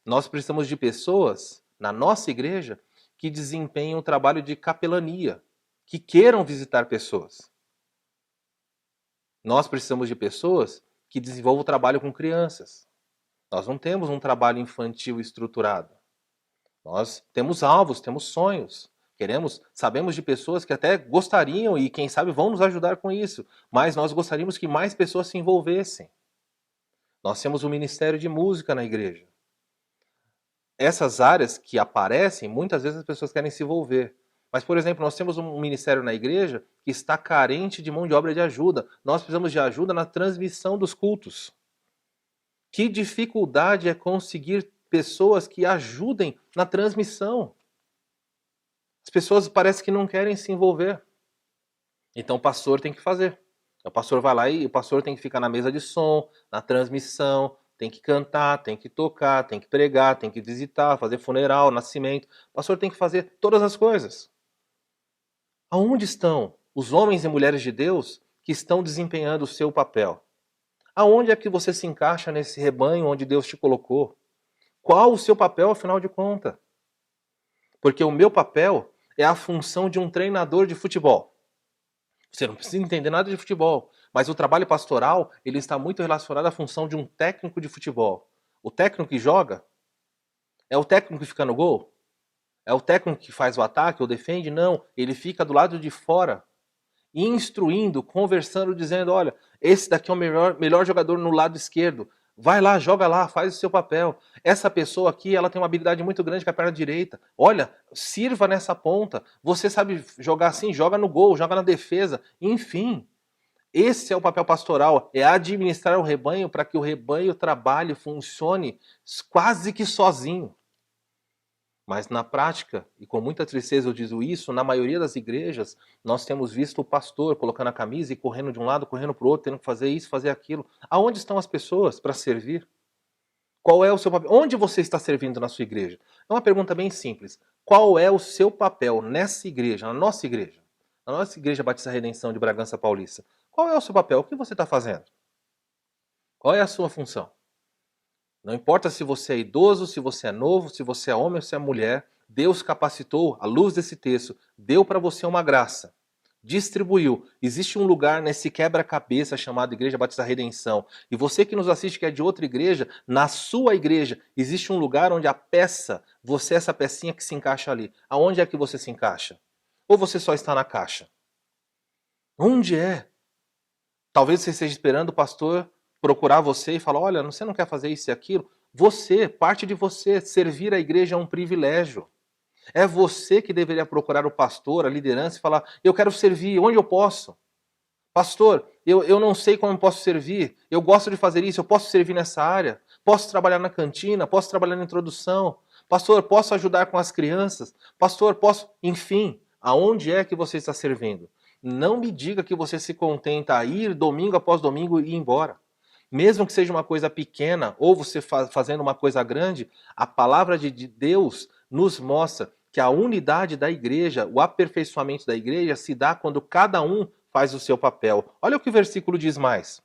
Nós precisamos de pessoas, na nossa igreja, que desempenhem um trabalho de capelania, que queiram visitar pessoas. Nós precisamos de pessoas que desenvolvam o trabalho com crianças. Nós não temos um trabalho infantil estruturado. Nós temos alvos, temos sonhos. Sabemos de pessoas que até gostariam e quem sabe vão nos ajudar com isso, mas nós gostaríamos que mais pessoas se envolvessem. Nós temos um ministério de música na igreja. Essas áreas que aparecem, muitas vezes as pessoas querem se envolver. Mas, por exemplo, nós temos um ministério na igreja que está carente de mão de obra de ajuda. Nós precisamos de ajuda na transmissão dos cultos. Que dificuldade é conseguir pessoas que ajudem na transmissão. As pessoas parece que não querem se envolver. Então o pastor tem que fazer. O pastor vai lá e o pastor tem que ficar na mesa de som, na transmissão, tem que cantar, tem que tocar, tem que pregar, tem que visitar, fazer funeral, nascimento. O pastor tem que fazer todas as coisas. Aonde estão os homens e mulheres de Deus que estão desempenhando o seu papel? Aonde é que você se encaixa nesse rebanho onde Deus te colocou? Qual o seu papel, afinal de contas? Porque o meu papel é a função de um treinador de futebol. Você não precisa entender nada de futebol, mas o trabalho pastoral ele está muito relacionado à função de um técnico de futebol. O técnico que joga é o técnico que fica no gol? É o técnico que faz o ataque ou defende? Não, ele fica do lado de fora, instruindo, conversando, dizendo, olha, esse daqui é o melhor jogador no lado esquerdo. Vai lá, joga lá, faz o seu papel. Essa pessoa aqui, ela tem uma habilidade muito grande com a perna direita. Olha, sirva nessa ponta. Você sabe jogar assim? Joga no gol, joga na defesa. Enfim, esse é o papel pastoral, é administrar o rebanho para que o rebanho trabalhe, funcione quase que sozinho. Mas na prática, e com muita tristeza eu digo isso, na maioria das igrejas, nós temos visto o pastor colocando a camisa e correndo de um lado, correndo para o outro, tendo que fazer isso, fazer aquilo. Aonde estão as pessoas para servir? Qual é o seu papel? Onde você está servindo na sua igreja? É uma pergunta bem simples. Qual é o seu papel nessa igreja, na nossa igreja? Na nossa igreja Batista Redenção de Bragança Paulista. Qual é o seu papel? O que você está fazendo? Qual é a sua função? Não importa se você é idoso, se você é novo, se você é homem ou se é mulher, Deus capacitou, à luz desse texto, deu para você uma graça, distribuiu. Existe um lugar nesse quebra-cabeça chamado Igreja Batista Redenção. E você que nos assiste que é de outra igreja, na sua igreja existe um lugar onde a peça, você é essa pecinha que se encaixa ali. Aonde é que você se encaixa? Ou você só está na caixa? Onde é? Talvez você esteja esperando o pastor procurar você e falar, olha, você não quer fazer isso e aquilo? Você, parte de você, servir a igreja é um privilégio. É você que deveria procurar o pastor, a liderança e falar, eu quero servir, onde eu posso? Pastor, eu não sei como eu posso servir, eu gosto de fazer isso, eu posso servir nessa área, posso trabalhar na cantina, posso trabalhar na introdução, pastor, posso ajudar com as crianças, pastor, posso, enfim, aonde é que você está servindo? Não me diga que você se contenta a ir domingo após domingo e ir embora. Mesmo que seja uma coisa pequena ou você fazendo uma coisa grande, a palavra de Deus nos mostra que a unidade da igreja, o aperfeiçoamento da igreja se dá quando cada um faz o seu papel. Olha o que o versículo diz mais.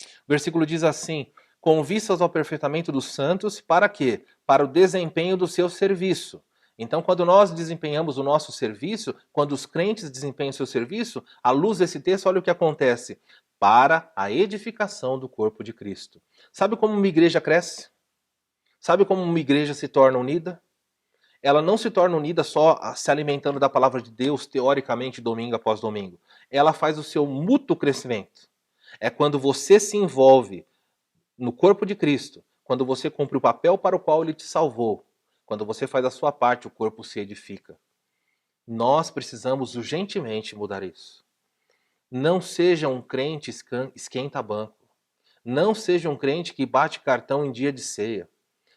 O versículo diz assim: com vistas ao aperfeiçoamento dos santos, para quê? Para o desempenho do seu serviço. Então, quando nós desempenhamos o nosso serviço, quando os crentes desempenham o seu serviço, à luz desse texto, olha o que acontece. Para a edificação do corpo de Cristo. Sabe como uma igreja cresce? Sabe como uma igreja se torna unida? Ela não se torna unida só se alimentando da palavra de Deus, teoricamente, domingo após domingo. Ela faz o seu mútuo crescimento. É quando você se envolve no corpo de Cristo, quando você cumpre o papel para o qual ele te salvou, quando você faz a sua parte, o corpo se edifica. Nós precisamos urgentemente mudar isso. Não seja um crente esquenta banco. Não seja um crente que bate cartão em dia de ceia.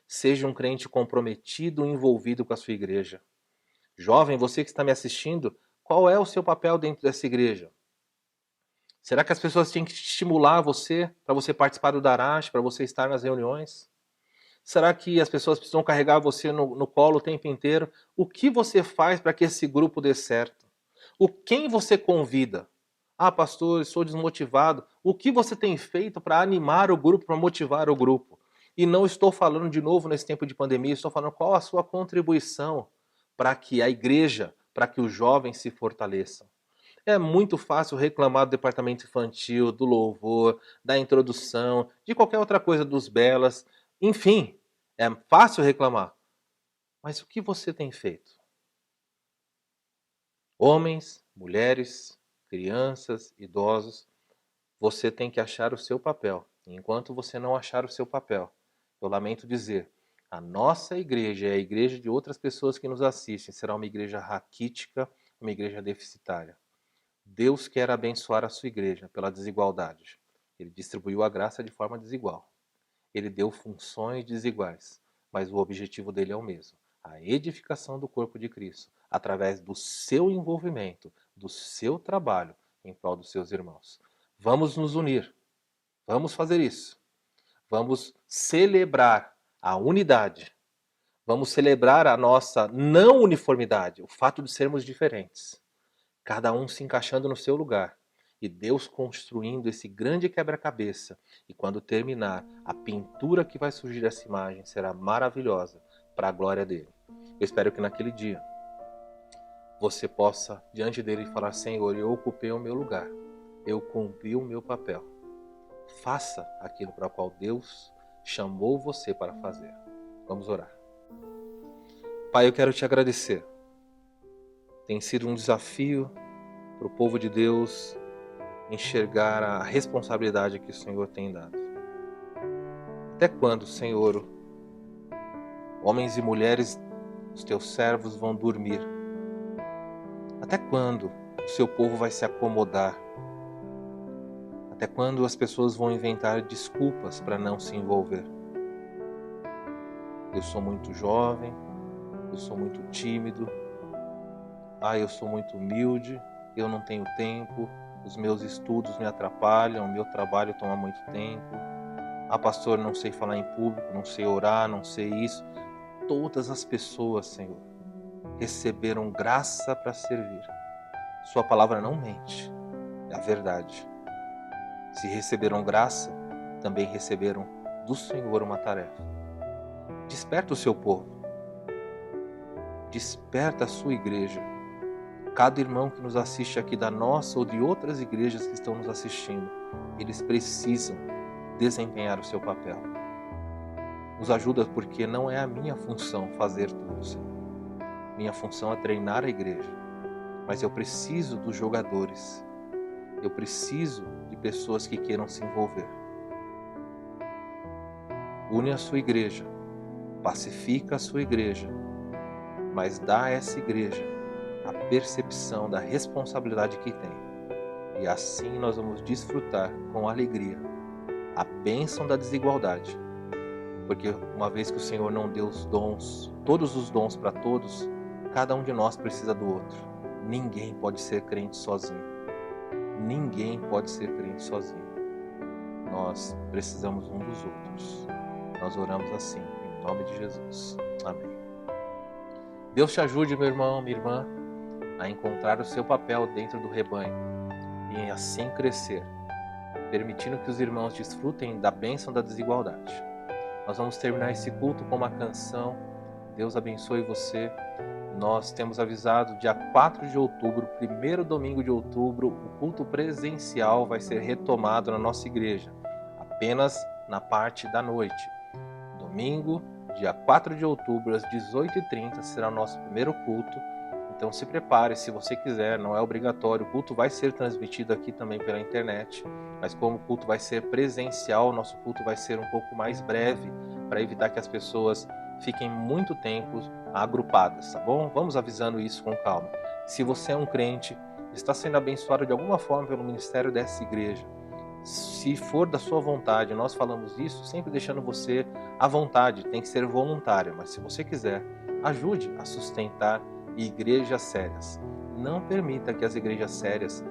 Seja um crente comprometido e envolvido com a sua igreja. Jovem, você que está me assistindo, qual é o seu papel dentro dessa igreja? Será que as pessoas têm que estimular você para você participar do Darash, para você estar nas reuniões? Será que as pessoas precisam carregar você no colo o tempo inteiro? O que você faz para que esse grupo dê certo? Quem você convida? Ah, pastor, sou desmotivado. O que você tem feito para animar o grupo, para motivar o grupo? E não estou falando de novo nesse tempo de pandemia, estou falando qual a sua contribuição para que a igreja, para que os jovens se fortaleçam. É muito fácil reclamar do departamento infantil, do louvor, da introdução, de qualquer outra coisa dos belas. Enfim, é fácil reclamar. Mas o que você tem feito? Homens, mulheres, crianças, idosos, você tem que achar o seu papel. Enquanto você não achar o seu papel, eu lamento dizer, a nossa igreja e a igreja de outras pessoas que nos assistem será uma igreja raquítica, uma igreja deficitária. Deus quer abençoar a sua igreja pela desigualdade. Ele distribuiu a graça de forma desigual. Ele deu funções desiguais, mas o objetivo dele é o mesmo: a edificação do corpo de Cristo, através do seu envolvimento, do seu trabalho em prol dos seus irmãos. Vamos nos unir, vamos fazer isso. Vamos celebrar a unidade. Vamos celebrar a nossa não uniformidade, o fato de sermos diferentes. Cada um se encaixando no seu lugar. E Deus construindo esse grande quebra-cabeça. E quando terminar, a pintura que vai surgir dessa imagem será maravilhosa para a glória dele. Eu espero que naquele dia você possa, diante dele, falar: Senhor, eu ocupei o meu lugar. Eu cumpri o meu papel. Faça aquilo para o qual Deus chamou você para fazer. Vamos orar. Pai, eu quero te agradecer. Tem sido um desafio para o povo de Deus enxergar a responsabilidade que o Senhor tem dado. Até quando, Senhor, homens e mulheres, os teus servos vão dormir? Até quando o seu povo vai se acomodar? Até quando as pessoas vão inventar desculpas para não se envolver? Eu sou muito jovem, eu sou muito tímido, eu sou muito humilde, eu não tenho tempo, os meus estudos me atrapalham, o meu trabalho toma muito tempo. Pastor, não sei falar em público, não sei orar, não sei isso. Todas as pessoas, Senhor, receberam graça para servir. Sua palavra não mente, é a verdade. Se receberam graça, também receberam do Senhor uma tarefa. Desperta o seu povo. Desperta a sua igreja. Cada irmão que nos assiste aqui da nossa ou de outras igrejas que estão nos assistindo, eles precisam desempenhar o seu papel. Nos ajuda, porque não é a minha função fazer tudo, Senhor. Minha função é treinar a igreja. Mas eu preciso dos jogadores. Eu preciso de pessoas que queiram se envolver. Une a sua igreja. Pacifica a sua igreja. Mas dá a essa igreja a percepção da responsabilidade que tem. E assim nós vamos desfrutar com alegria a bênção da desigualdade. Porque uma vez que o Senhor não deu os dons, todos os dons para todos, cada um de nós precisa do outro. Ninguém pode ser crente sozinho. Ninguém pode ser crente sozinho. Nós precisamos um dos outros. Nós oramos assim, em nome de Jesus. Amém. Deus te ajude, meu irmão, minha irmã, a encontrar o seu papel dentro do rebanho e assim crescer, permitindo que os irmãos desfrutem da bênção da desigualdade. Nós vamos terminar esse culto com uma canção. Deus abençoe você. Nós temos avisado, dia 4 de outubro, primeiro domingo de outubro, o culto presencial vai ser retomado na nossa igreja, apenas na parte da noite. Domingo, dia 4 de outubro, às 18h30, será o nosso primeiro culto. Então se prepare, se você quiser, não é obrigatório. O culto vai ser transmitido aqui também pela internet, mas como o culto vai ser presencial, o nosso culto vai ser um pouco mais breve, para evitar que as pessoas fiquem muito tempo agrupadas, tá bom? Vamos avisando isso com calma. Se você é um crente, está sendo abençoado de alguma forma pelo ministério dessa igreja, se for da sua vontade, nós falamos isso sempre deixando você à vontade, tem que ser voluntário, mas se você quiser, ajude a sustentar igrejas sérias. Não permita que as igrejas sérias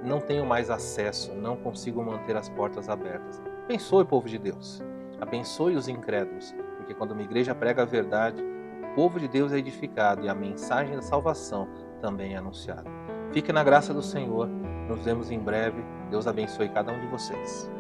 não tenham mais acesso, não consigam manter as portas abertas. Abençoe o povo de Deus, abençoe os incrédulos, porque quando uma igreja prega a verdade, o povo de Deus é edificado e a mensagem da salvação também é anunciada. Fique na graça do Senhor, nos vemos em breve. Deus abençoe cada um de vocês.